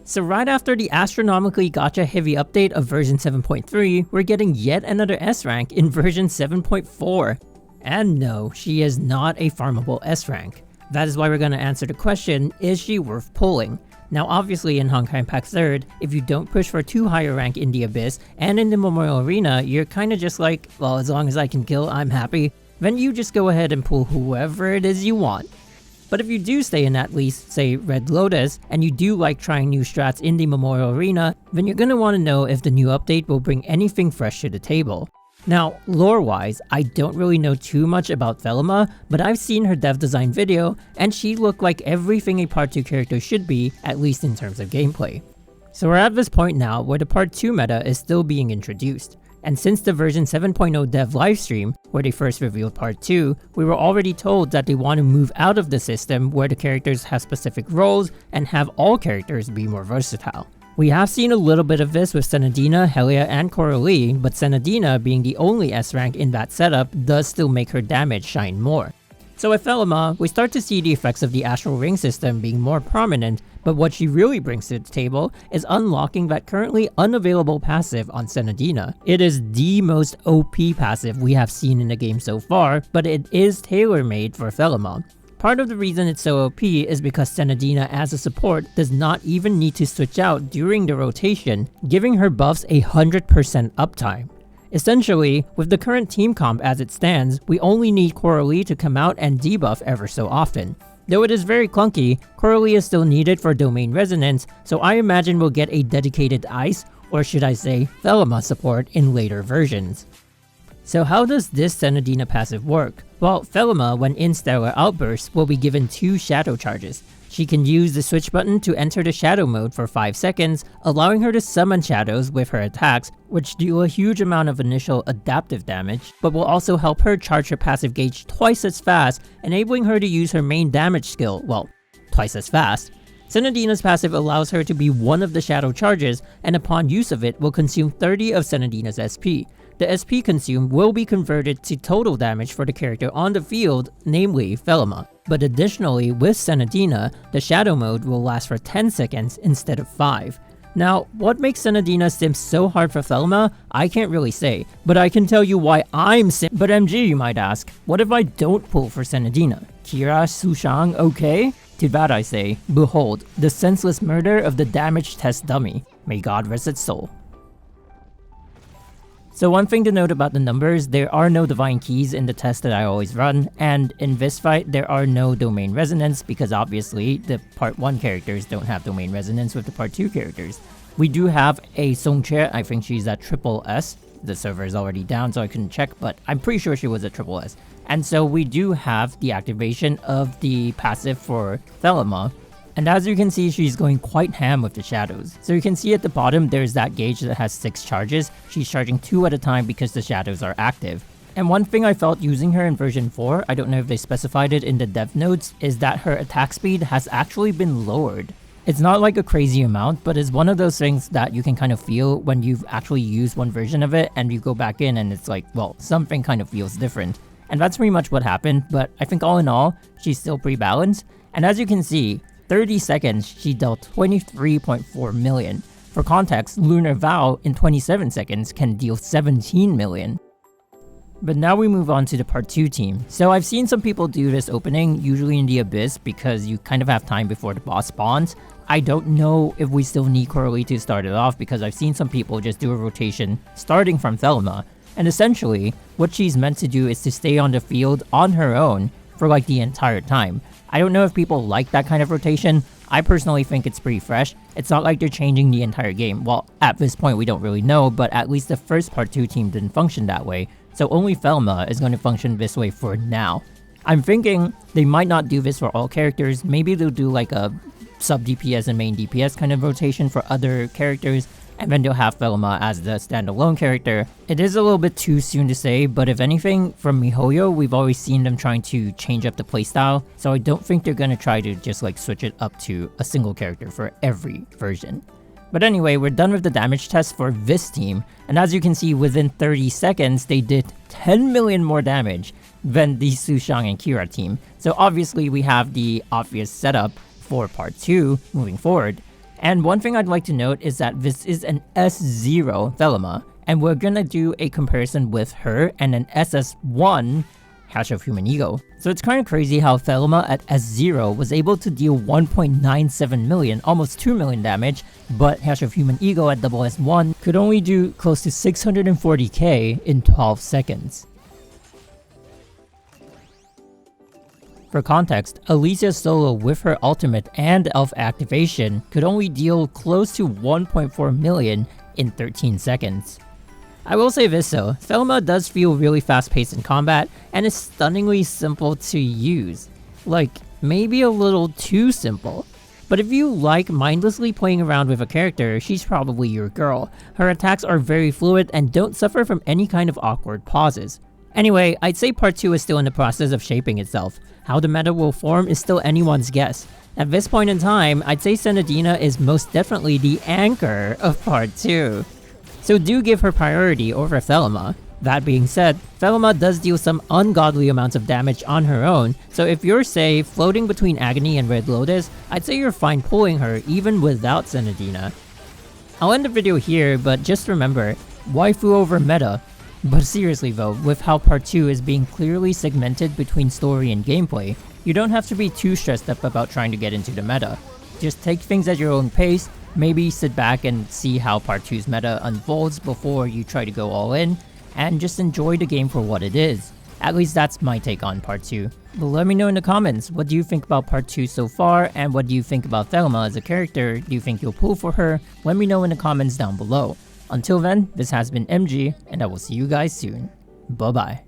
So right after the astronomically gacha heavy update of version 7.3, we're getting yet another S rank in version 7.4. And no, she is not a farmable S rank. That is why we're going to answer the question, is she worth pulling? Now obviously in Honkai Impact 3rd, if you don't push for too high a rank in the Abyss and in the Memorial Arena, you're kinda just like, well, as long as I can kill, I'm happy. Then you just go ahead and pull whoever it is you want. But if you do stay in at least, say, Red Lotus, and you do like trying new strats in the Memorial Arena, then you're gonna want to know if the new update will bring anything fresh to the table. Now, lore-wise, I don't really know too much about Thelema, but I've seen her dev design video, and she looked like everything a Part 2 character should be, at least in terms of gameplay. So we're at this point now where the Part 2 meta is still being introduced. And since the version 7.0 dev livestream, where they first revealed Part 2, we were already told that they want to move out of the system where the characters have specific roles and have all characters be more versatile. We have seen a little bit of this with Senadina, Helia, and Coralie, but Senadina, being the only S rank in that setup, does still make her damage shine more. So with Thelema, we start to see the effects of the Astral Ring system being more prominent, but what she really brings to the table is unlocking that currently unavailable passive on Senadina. It is the most OP passive we have seen in the game so far, but it is tailor-made for Thelema. Part of the reason it's so OP is because Senadina as a support does not even need to switch out during the rotation, giving her buffs 100% uptime. Essentially, with the current team comp as it stands, we only need Coralie to come out and debuff ever so often. Though it is very clunky, Coralie is still needed for domain resonance, so I imagine we'll get a dedicated Ice, or should I say Thelema support in later versions. So how does this Senadina passive work? Well, Thelema, when in Stellar Outburst, will be given 2 shadow charges. She can use the switch button to enter the shadow mode for 5 seconds, allowing her to summon shadows with her attacks, which do a huge amount of initial adaptive damage, but will also help her charge her passive gauge twice as fast, enabling her to use her main damage skill, well, twice as fast. Senadina's passive allows her to be one of the shadow charges, and upon use of it will consume 30 of Senadina's SP. The SP consumed will be converted to total damage for the character on the field, namely Thelema. But additionally, with Senadina, the shadow mode will last for 10 seconds instead of 5. Now, what makes Senadina sim so hard for Thelema? I can't really say, but I can tell you why I'm sim. But MG, you might ask, what if I don't pull for Senadina? Kira, Sushang, okay? To that I say, behold, the senseless murder of the damage test dummy. May God rest its soul. So one thing to note about the numbers, there are no divine keys in the test that I always run, and in this fight there are no domain resonance because obviously the part 1 characters don't have domain resonance with the part 2 characters. We do have a Songche, I think she's at triple S. The server is already down so I couldn't check, but I'm pretty sure she was at triple S. And so we do have the activation of the passive for Thelema. And as you can see, she's going quite ham with the shadows. So you can see at the bottom, there's that gauge that has 6 charges. She's charging 2 at a time because the shadows are active. And one thing I felt using her in version 4, I don't know if they specified it in the dev notes, is that her attack speed has actually been lowered. It's not like a crazy amount, but it's one of those things that you can kind of feel when you've actually used one version of it and you go back in and it's like, well, something kind of feels different. And that's pretty much what happened, but I think all in all, she's still pretty balanced. And as you can see, 30 seconds, she dealt 23.4 million. For context, Lunar Vow in 27 seconds can deal 17 million. But now we move on to the part 2 team. So I've seen some people do this opening, usually in the Abyss, because you kind of have time before the boss spawns. I don't know if we still need Coralie to start it off because I've seen some people just do a rotation starting from Thelema. And essentially, what she's meant to do is to stay on the field on her own for like the entire time. I don't know if people like that kind of rotation. I personally think it's pretty fresh. It's not like they're changing the entire game. Well, at this point we don't really know, but at least the first part 2 team didn't function that way. So only Thelema is going to function this way for now. I'm thinking they might not do this for all characters. Maybe they'll do like a sub DPS and main DPS kind of rotation for other characters, and then they'll have Thelema as the standalone character. It is a little bit too soon to say, but if anything, from MiHoYo, we've always seen them trying to change up the playstyle, so I don't think they're gonna try to just like switch it up to a single character for every version. But anyway, we're done with the damage test for this team, and as you can see, within 30 seconds, they did 10 million more damage than the Sushang and Kira team. So obviously we have the obvious setup for part 2 moving forward. And one thing I'd like to note is that this is an S0 Thelema, and we're gonna do a comparison with her and an SS1 Herrscher of Human Ego. So it's kind of crazy how Thelema at S0 was able to deal 1.97 million, almost 2 million damage, but Herrscher of Human Ego at SS1 could only do close to 640k in 12 seconds. For context, Elysia's solo with her ultimate and elf activation could only deal close to 1.4 million in 13 seconds. I will say this though, Thelema does feel really fast paced in combat and is stunningly simple to use. Like, maybe a little too simple. But if you like mindlessly playing around with a character, she's probably your girl. Her attacks are very fluid and don't suffer from any kind of awkward pauses. Anyway, I'd say part 2 is still in the process of shaping itself. How the meta will form is still anyone's guess. At this point in time, I'd say Sena is most definitely the anchor of part 2. So do give her priority over Thelema. That being said, Thelema does deal some ungodly amounts of damage on her own, so if you're, say, floating between Agony and Red Lotus, I'd say you're fine pulling her even without Sena. I'll end the video here, but just remember, waifu over meta. But seriously though, with how part 2 is being clearly segmented between story and gameplay, you don't have to be too stressed up about trying to get into the meta. Just take things at your own pace, maybe sit back and see how part 2's meta unfolds before you try to go all in, and just enjoy the game for what it is. At least that's my take on part 2. But let me know in the comments, what do you think about part 2 so far, and what do you think about Thelema as a character? Do you think you'll pull for her? Let me know in the comments down below. Until then, this has been MG, and I will see you guys soon. Bye bye.